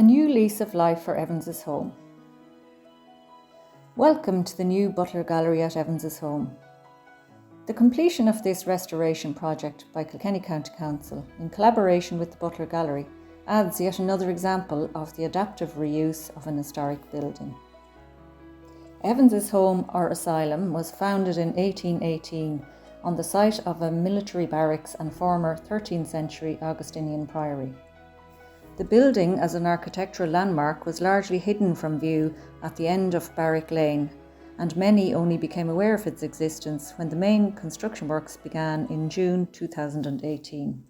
A new lease of life for Evans's home. Welcome to the new Butler Gallery at Evans's home. The completion of this restoration project by Kilkenny County Council in collaboration with the Butler Gallery adds yet another example of the adaptive reuse of an historic building. Evans's home or asylum was founded in 1818 on the site of a military barracks and former 13th century Augustinian priory. The building as an architectural landmark was largely hidden from view at the end of Barrack Lane, and many only became aware of its existence when the main construction works began in June 2018.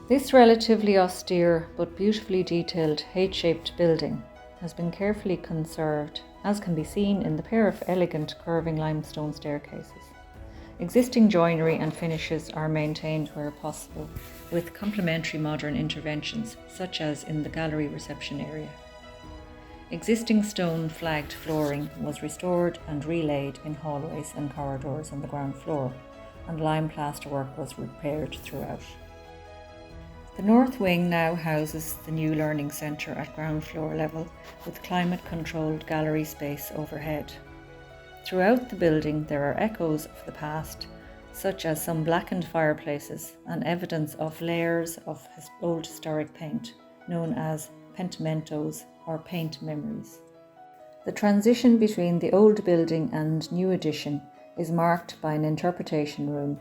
This relatively austere but beautifully detailed H-shaped building has been carefully conserved, as can be seen in the pair of elegant curving limestone staircases. Existing joinery and finishes are maintained where possible, with complementary modern interventions, such as in the gallery reception area. Existing stone flagged flooring was restored and relaid in hallways and corridors on the ground floor, and lime plasterwork was repaired throughout. The north wing now houses the new learning centre at ground floor level, with climate-controlled gallery space overhead. Throughout the building there are echoes of the past, such as some blackened fireplaces and evidence of layers of old historic paint, known as pentamentos or paint memories. The transition between the old building and new addition is marked by an interpretation room,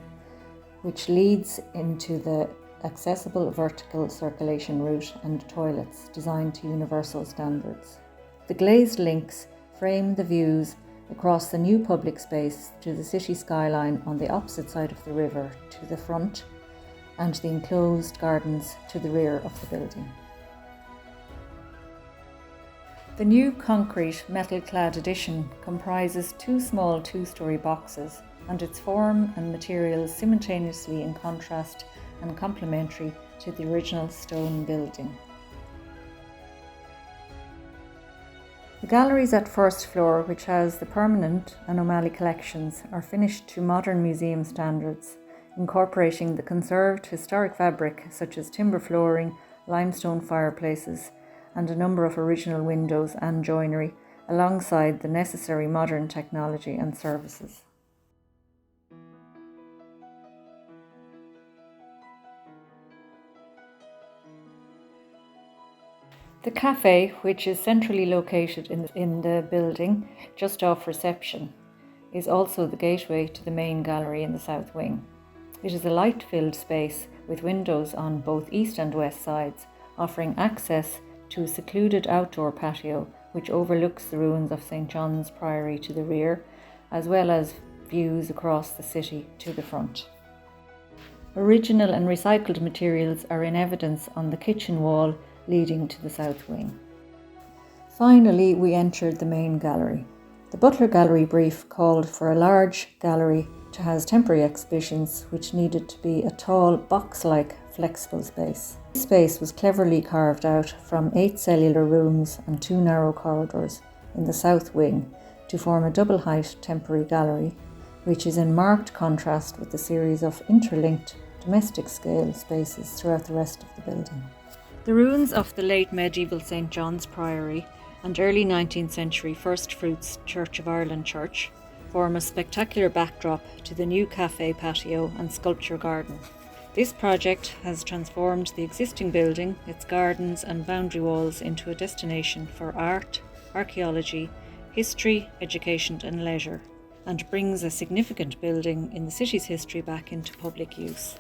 which leads into the accessible vertical circulation route and toilets designed to universal standards. The glazed links frame the views across the new public space to the city skyline on the opposite side of the river to the front, and the enclosed gardens to the rear of the building. The new concrete metal-clad addition comprises two small two-storey boxes, and its form and materials simultaneously in contrast and complementary to the original stone building. The galleries at first floor, which house the permanent and O'Malley collections, are finished to modern museum standards, incorporating the conserved historic fabric such as timber flooring, limestone fireplaces, and a number of original windows and joinery, alongside the necessary modern technology and services. The cafe, which is centrally located in the building, just off reception, is also the gateway to the main gallery in the south wing. It is a light-filled space with windows on both east and west sides, offering access to a secluded outdoor patio which overlooks the ruins of St. John's Priory to the rear, as well as views across the city to the front. Original and recycled materials are in evidence on the kitchen wall leading to the south wing. Finally, we entered the main gallery. The Butler Gallery brief called for a large gallery to house temporary exhibitions, which needed to be a tall, box-like, flexible space. This space was cleverly carved out from 8 cellular rooms and 2 narrow corridors in the south wing to form a double-height temporary gallery, which is in marked contrast with the series of interlinked domestic-scale spaces throughout the rest of the building. The ruins of the late medieval St. John's Priory and early 19th century First Fruits Church of Ireland church form a spectacular backdrop to the new cafe patio and sculpture garden. This project has transformed the existing building, its gardens and boundary walls into a destination for art, archaeology, history, education and leisure, and brings a significant building in the city's history back into public use.